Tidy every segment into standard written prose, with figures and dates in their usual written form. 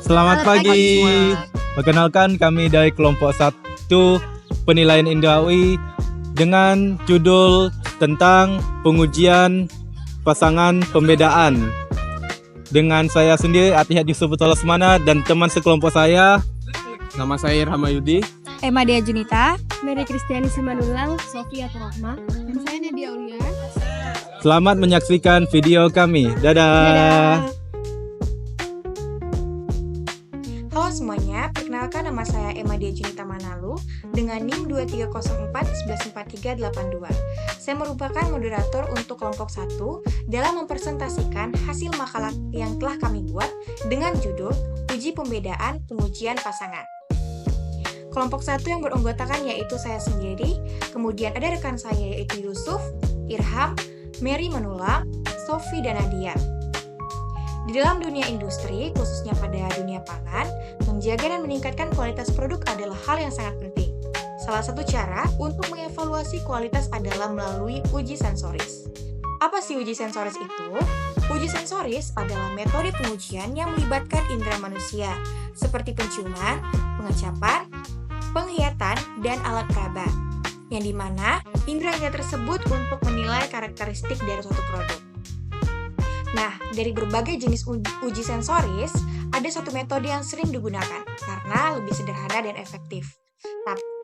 Selamat pagi. Perkenalkan kami dari kelompok 1 penilaian indrawi dengan judul tentang pengujian pasangan pembedaan. Dengan saya sendiri Atihad Yusuf Lesmana dan teman sekelompok saya. Nama saya Irham Yudi, Emma Dea Junita, Mary Kristiani Simanulang, Sofia Rahma, dan saya Nadia Aulia. Selamat menyaksikan video kami. Dadah. Halo semuanya, perkenalkan nama saya Emma Dea Junita Manalu dengan NIM 2304-114382. Saya merupakan moderator untuk kelompok 1 dalam mempresentasikan hasil makalah yang telah kami buat dengan judul Uji Pembedaan Pengujian Pasangan. Kelompok 1 yang beranggotakan yaitu saya sendiri, kemudian ada rekan saya yaitu Yusuf, Irham, Mary Manulang, Sofi, dan Nadia. Di dalam dunia industri, khususnya pada dunia pangan, menjaga dan meningkatkan kualitas produk adalah hal yang sangat penting. Salah satu cara untuk mengevaluasi kualitas adalah melalui uji sensoris. Apa sih uji sensoris itu? Uji sensoris adalah metode pengujian yang melibatkan indera manusia, seperti penciuman, pengecapan, penglihatan, dan alat peraba, yang dimana indera tersebut untuk menilai karakteristik dari suatu produk. Nah, dari berbagai jenis uji sensoris, ada satu metode yang sering digunakan karena lebih sederhana dan efektif,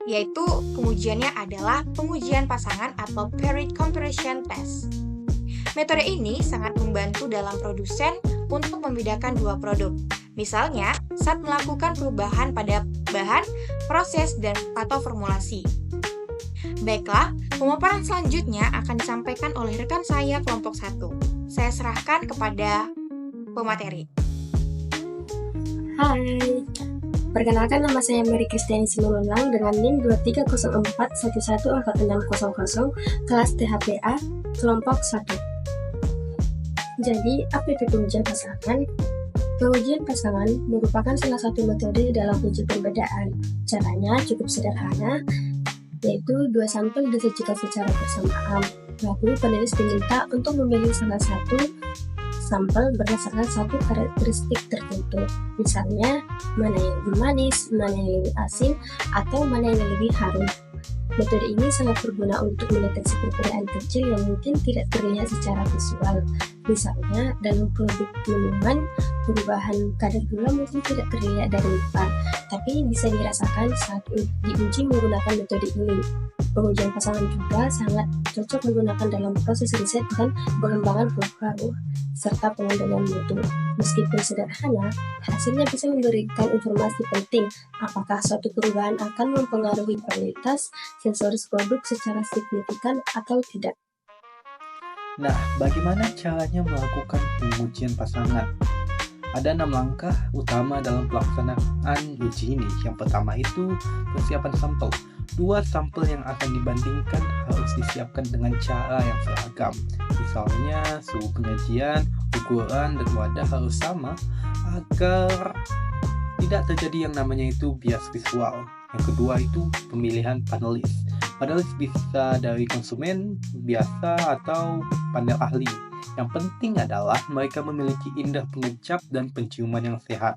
yaitu pengujiannya adalah pengujian pasangan atau paired comparison test. Metode ini sangat membantu dalam produsen untuk membedakan dua produk. Misalnya, saat melakukan perubahan pada bahan, proses, dan atau formulasi. Baiklah, pemaparan selanjutnya akan disampaikan oleh rekan saya kelompok 1. Saya serahkan kepada pemateri. Hai, perkenalkan nama saya Mary Kristiani Simanulang dengan NIM 2304-114600, kelas THPA, kelompok 1. Jadi, apa itu pengujian pasangan? Pengujian pasangan merupakan salah satu metode dalam uji pembedaan. Caranya cukup sederhana, yaitu dua sampel disajikan secara bersamaan. Lalu penulis diminta untuk memilih salah satu sampel berdasarkan satu karakteristik tertentu. Misalnya, mana yang lebih manis, mana yang lebih asin, atau mana yang lebih harum. Metode ini sangat berguna untuk mendeteksi perbedaan kecil yang mungkin tidak terlihat secara visual. Misalnya, dalam produk minuman, perubahan kadar gula mungkin tidak terlihat dari luar, tapi bisa dirasakan saat diuji menggunakan metode ini. Pengujian pasangan juga sangat cocok menggunakan dalam proses riset dan pengembangan produk serta pengendalian mutu. Meskipun sederhana, hasilnya bisa memberikan informasi penting apakah suatu perubahan akan mempengaruhi kualitas sensoris produk secara signifikan atau tidak. Nah, bagaimana caranya melakukan pengujian pasangan? Ada 6 langkah utama dalam pelaksanaan uji ini. Yang pertama itu persiapan sampel. 2 sampel yang akan dibandingkan harus disiapkan dengan cara yang seragam. Misalnya suhu penyajian, ukuran, dan wadah harus sama agar tidak terjadi yang namanya itu bias visual. Yang kedua itu pemilihan panelis. Panelis bisa dari konsumen biasa atau panel ahli. Yang penting adalah mereka memiliki indera pengecap dan penciuman yang sehat.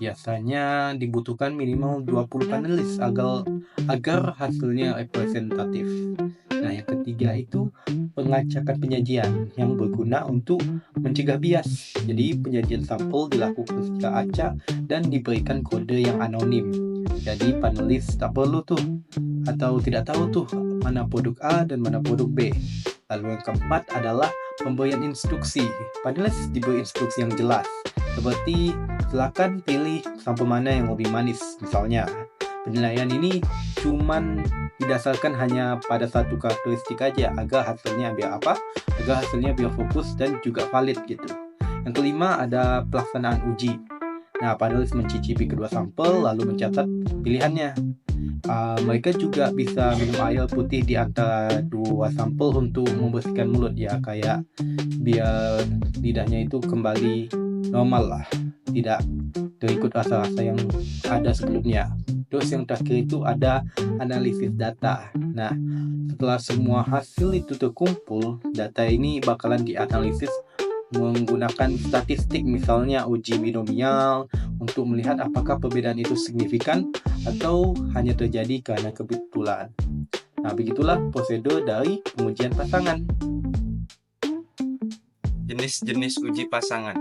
Biasanya dibutuhkan minimal 20 panelis agar hasilnya representatif. Nah, yang ketiga itu pengacakan penyajian yang berguna untuk mencegah bias. Jadi penyajian sampel dilakukan secara acak dan diberikan kode yang anonim. Jadi panelis tak perlu atau tidak tahu mana produk A dan mana produk B. Lalu yang keempat adalah pemberian instruksi. Panelis diberi instruksi yang jelas, seperti silakan pilih sampel mana yang lebih manis. Misalnya, penilaian ini cuman didasarkan hanya pada satu karakteristik aja agar hasilnya biar fokus dan juga valid gitu. Yang kelima ada pelaksanaan uji. Nah, panelis mencicipi kedua sampel lalu mencatat pilihannya. Mereka juga bisa minum air putih di antara dua sampel untuk membersihkan mulut ya, kayak biar lidahnya itu kembali normal lah, tidak terikut rasa-rasa yang ada sebelumnya. Terus yang terakhir itu ada analisis data. Nah, setelah semua hasil itu terkumpul, data ini bakalan dianalisis menggunakan statistik, misalnya uji binomial, untuk melihat apakah perbedaan itu signifikan atau hanya terjadi karena kebetulan. Nah, begitulah prosedur dari pengujian pasangan. Jenis-jenis uji pasangan.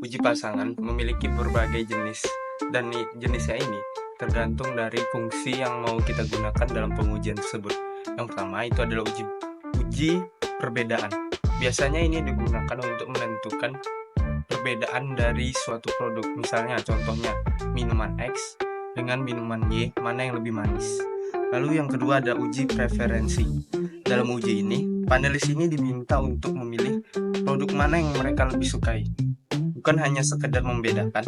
Uji pasangan memiliki berbagai jenis, dan jenisnya ini tergantung dari fungsi yang mau kita gunakan dalam pengujian tersebut. Yang pertama itu adalah uji perbedaan. Biasanya ini digunakan untuk menentukan perbedaan dari suatu produk. Misalnya contohnya minuman X dengan minuman Y, mana yang lebih manis. Lalu yang kedua ada uji preferensi. Dalam uji ini, panelis ini diminta untuk memilih produk mana yang mereka lebih sukai. Bukan hanya sekedar membedakan,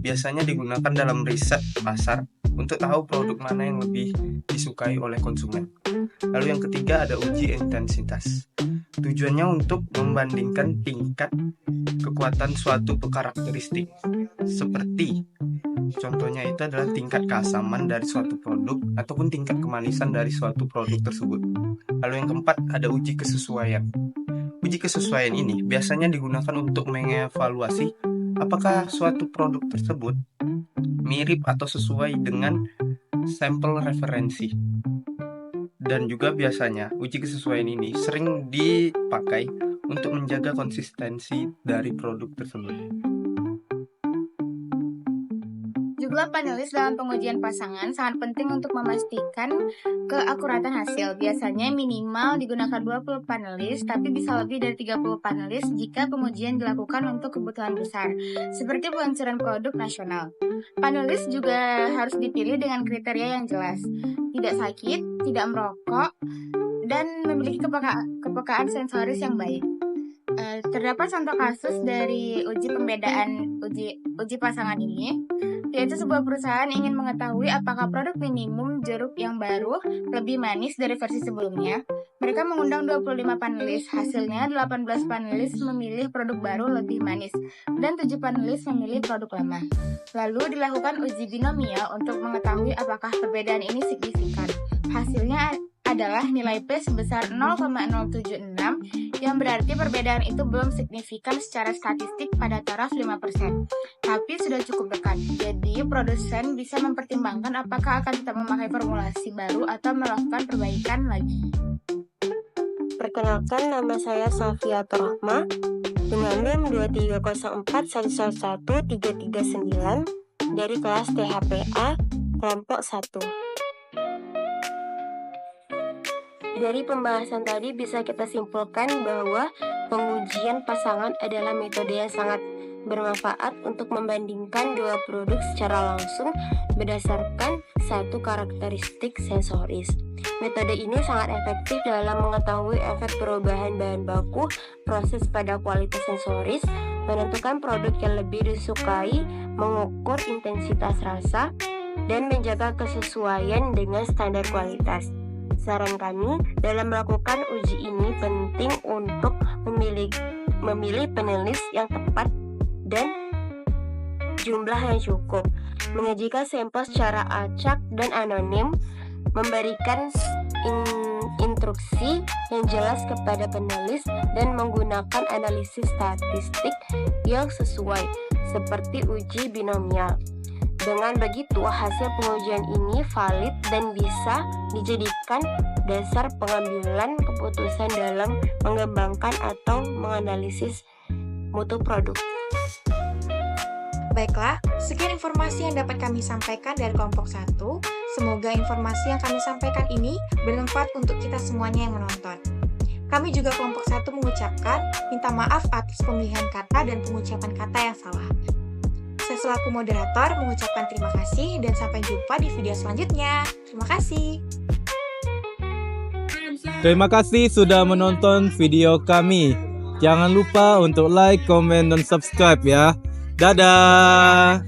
biasanya digunakan dalam riset pasar untuk tahu produk mana yang lebih disukai oleh konsumen. Lalu yang ketiga ada uji intensitas. Tujuannya untuk membandingkan tingkat kekuatan suatu karakteristik. Seperti contohnya itu adalah tingkat keasaman dari suatu produk ataupun tingkat kemanisan dari suatu produk tersebut. Lalu yang keempat ada uji kesesuaian. Uji kesesuaian ini biasanya digunakan untuk mengevaluasi apakah suatu produk tersebut mirip atau sesuai dengan sampel referensi. Dan juga biasanya uji kesesuaian ini sering dipakai untuk menjaga konsistensi dari produk tersebut. Jumlah panelis dalam pengujian pasangan sangat penting untuk memastikan keakuratan hasil. Biasanya minimal digunakan 20 panelis, tapi bisa lebih dari 30 panelis jika pengujian dilakukan untuk kebutuhan besar, seperti peluncuran produk nasional. Panelis juga harus dipilih dengan kriteria yang jelas, tidak sakit, tidak merokok, dan memiliki kepekaan sensoris yang baik. Terdapat contoh kasus dari uji pasangan ini, yaitu sebuah perusahaan ingin mengetahui apakah produk minimum jeruk yang baru lebih manis dari versi sebelumnya. Mereka mengundang 25 panelis. Hasilnya 18 panelis memilih produk baru lebih manis dan 7 panelis memilih produk lama. Lalu dilakukan uji binomial untuk mengetahui apakah perbedaan ini signifikan. Hasilnya adalah nilai P sebesar 0,076, yang berarti perbedaan itu belum signifikan secara statistik pada taraf 5%, tapi sudah cukup dekat. Jadi, produsen bisa mempertimbangkan apakah akan tetap memakai formulasi baru atau melakukan perbaikan lagi. Perkenalkan, nama saya Safiatur Rahma dengan NIM 230411339 dari kelas THPA kelompok 1. Dari pembahasan tadi bisa kita simpulkan bahwa pengujian pasangan adalah metode yang sangat bermanfaat untuk membandingkan dua produk secara langsung berdasarkan satu karakteristik sensoris. Metode ini sangat efektif dalam mengetahui efek perubahan bahan baku, proses pada kualitas sensoris, menentukan produk yang lebih disukai, mengukur intensitas rasa, dan menjaga kesesuaian dengan standar kualitas. Saran kami dalam melakukan uji ini penting untuk memilih penulis yang tepat dan jumlah yang cukup, menyajikan sampel secara acak dan anonim, memberikan instruksi yang jelas kepada penulis, dan menggunakan analisis statistik yang sesuai seperti uji binomial. Dengan begitu, hasil pengujian ini valid dan bisa dijadikan dasar pengambilan keputusan dalam mengembangkan atau menganalisis mutu produk. Baiklah, sekian informasi yang dapat kami sampaikan dari kelompok 1. Semoga informasi yang kami sampaikan ini bermanfaat untuk kita semuanya yang menonton. Kami juga kelompok 1 mengucapkan minta maaf atas pemilihan kata dan pengucapan kata yang salah. Saya selaku moderator mengucapkan terima kasih dan sampai jumpa di video selanjutnya. Terima kasih. Terima kasih sudah menonton video kami. Jangan lupa untuk like, komen, dan subscribe ya. Dadah!